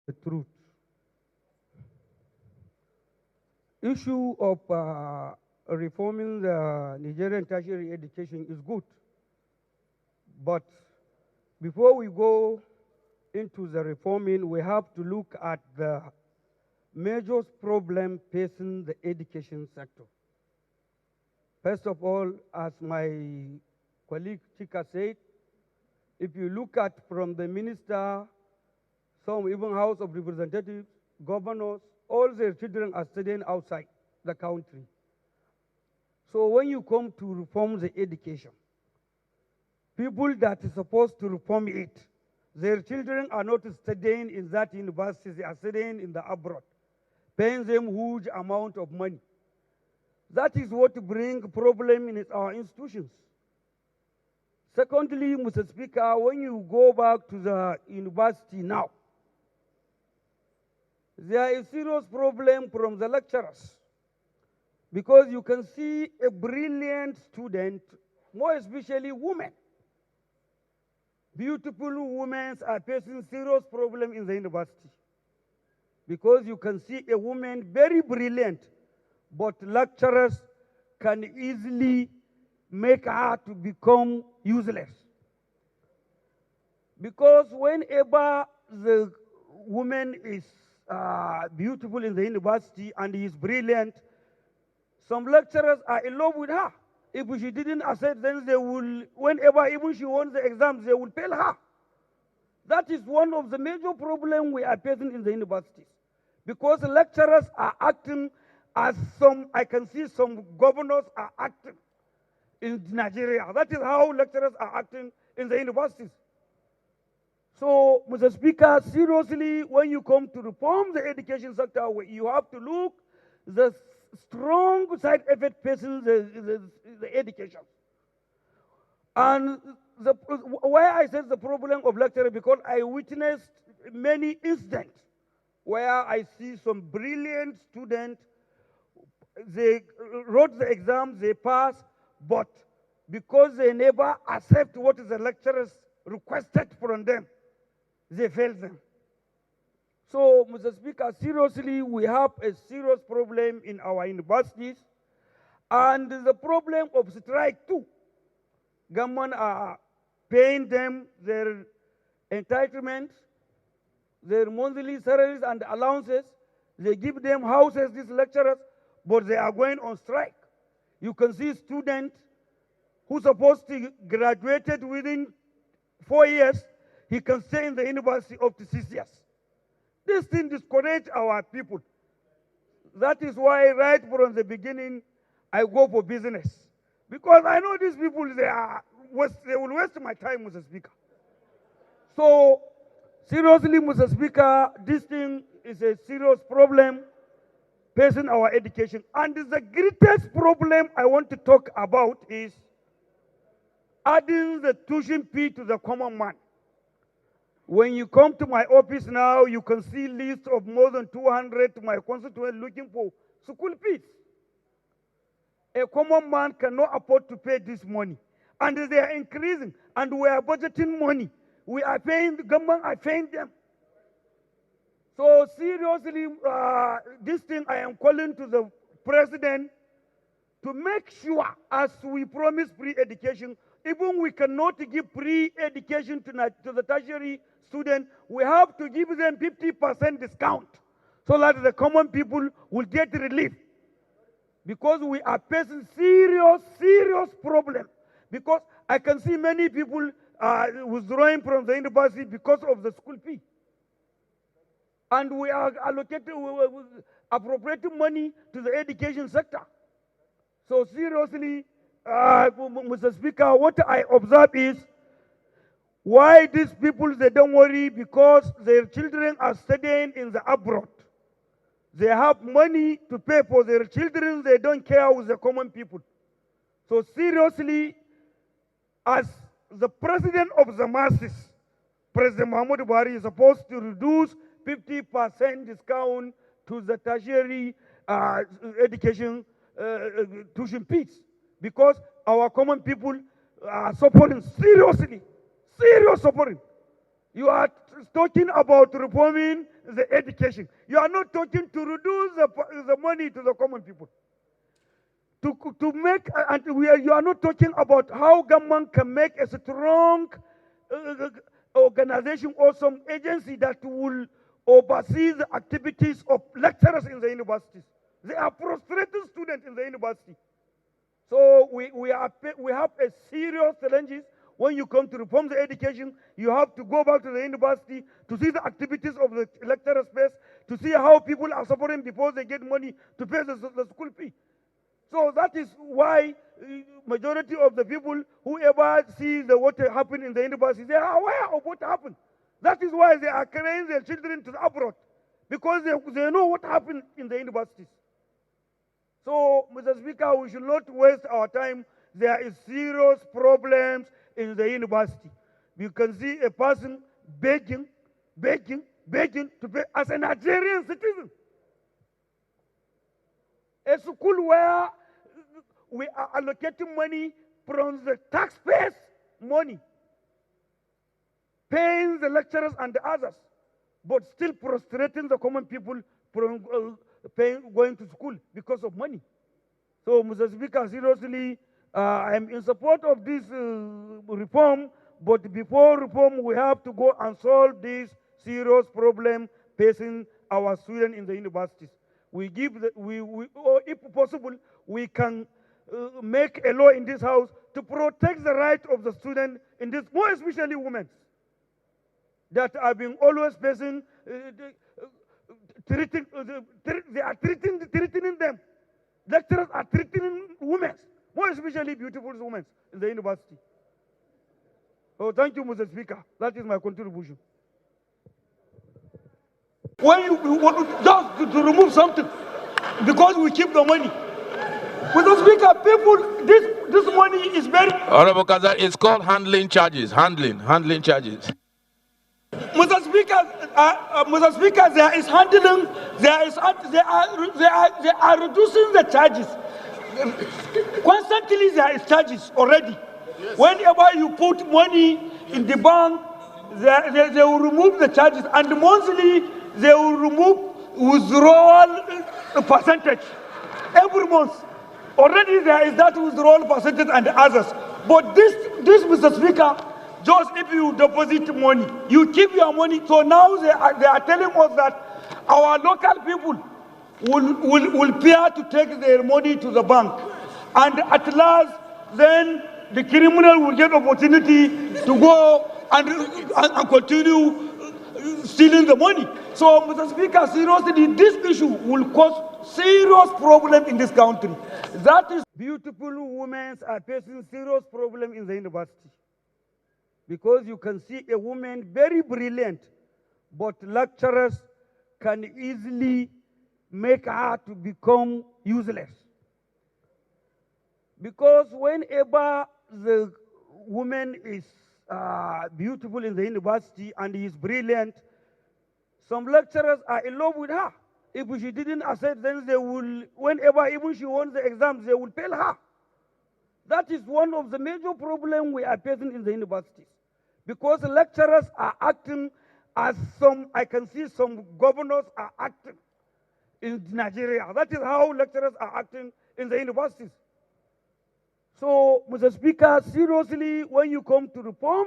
the truth. Issue of reforming the Nigerian tertiary education is good, but before we go into the reforming, we have to look at the major problem facing the education sector. First of all, as my colleague Chika said, if you look at from the minister, some even House of Representatives, governors, all their children are studying outside the country. So when you come to reform the education, people that are supposed to reform it, their children are not studying in that university, they are studying in the abroad, paying them huge amount of money. That is what brings problem in our institutions. Secondly, Mr. Speaker, when you go back to the university now, there is serious problem from the lecturers, because you can see a brilliant student, more especially women. Beautiful women are facing serious problem in the university, because you can see a woman very brilliant, but lecturers can easily make her to become useless. Because whenever the woman is beautiful in the university and is brilliant, some lecturers are in love with her. If she didn't accept, then they will, whenever even she wants the exams, they will fail her. That is one of the major problems we are facing in the universities. Because lecturers are acting as some, I can see some governors are acting in Nigeria. That is how lecturers are acting in the universities. So, Mr. Speaker, seriously, when you come to reform the education sector, you have to look the strong side effect facing the education. And why I said the problem of lecturer, because I witnessed many incidents where I see some brilliant students, they wrote the exams, they passed, but because they never accept what the lecturers requested from them, they failed them. So, Mr. Speaker, seriously, we have a serious problem in our universities, and the problem of strike too. Government are paying them their entitlements, their monthly salaries and allowances. They give them houses, these lecturers, but they are going on strike. You can see students who supposed to graduated within 4 years, he can stay in the university up to 6 years. This thing discourages our people. That is why right from the beginning, I go for business. Because I know these people, they will waste my time, Mr. Speaker. So, seriously, Mr. Speaker, this thing is a serious problem facing our education. And the greatest problem I want to talk about is adding the tuition fee to the common man. When you come to my office now, you can see list of more than 200 to my constituents looking for school fees. A common man cannot afford to pay this money. And they are increasing, and we are budgeting money. We are paying, the government are paying them. So seriously, this thing I am calling to the president to make sure, as we promise free education, even we cannot give free education to the tertiary student, we have to give them 50% discount so that the common people will get relief. Because we are facing serious problem. Because I can see many people withdrawing from the university because of the school fee. And we are appropriating money to the education sector. So seriously, Mr. Speaker, what I observe is why these people, they don't worry because their children are studying in the abroad. They have money to pay for their children, they don't care with the common people. So seriously, as the president of the masses, President Muhammad Buhari is supposed to reduce 50% discount to the tertiary education tuition fees, because our common people are suffering seriously, serious suffering. You are talking about reforming the education. You are not talking to reduce the money to the common people. To make, you are not talking about how government can make a strong organization or some agency that will oversee the activities of lecturers in the universities. They are frustrated students in the university. So we have a serious challenges. When you come to reform the education, you have to go back to the university to see the activities of the lecturer space, to see how people are suffering before they get money to pay the school fee. So that is why majority of the people, whoever sees what happened in the university, they are aware of what happened. That is why they are carrying their children to the abroad, because they know what happened in the universities. So, Mr. Speaker, we should not waste our time. There is serious problems in the university. You can see a person begging to pay as a Nigerian citizen. A school where we are allocating money from the taxpayers' money, paying the lecturers and the others, but still frustrating the common people from going to school because of money. So, Mr. Speaker, seriously, I am in support of this reform, but before reform, we have to go and solve this serious problem facing our students in the universities. Or if possible, we can make a law in this house to protect the right of the student in this, more especially women, that are being always facing, they are threatening them. Lecturers are threatening women, more especially beautiful women in the university. Oh, thank you, Mr. Speaker. That is my contribution. When you want just to remove something, because we keep the money. Mr. Speaker, people, this money is very... Honorable Kaza, it's called handling charges. Handling charges. Mr. Speaker, there is handling, they are reducing the charges. Constantly there is charges already. Yes. Whenever you put money in the bank, they will remove the charges, and monthly they will remove withdrawal percentage every month. Already there is that withdrawal percentage and others. But this, Mr. Speaker, just if you deposit money, you keep your money. So now they are telling us that our local people will fear to take their money to the bank. And at last, then the criminal will get opportunity to go and continue stealing the money. So, Mr. Speaker, seriously, this issue will cause serious problem in this country. That is, beautiful women are facing serious problem in the university. Because you can see a woman very brilliant, but lecturers can easily make her to become useless. Because whenever the woman is beautiful in the university and is brilliant, some lecturers are in love with her. If she didn't accept, then they will, whenever even she wants the exams, they will fail her. That is one of the major problems we are facing in the universities. Because lecturers are acting as I can see some governors are acting in Nigeria. That is how lecturers are acting in the universities. So, Mr. Speaker, seriously, when you come to reform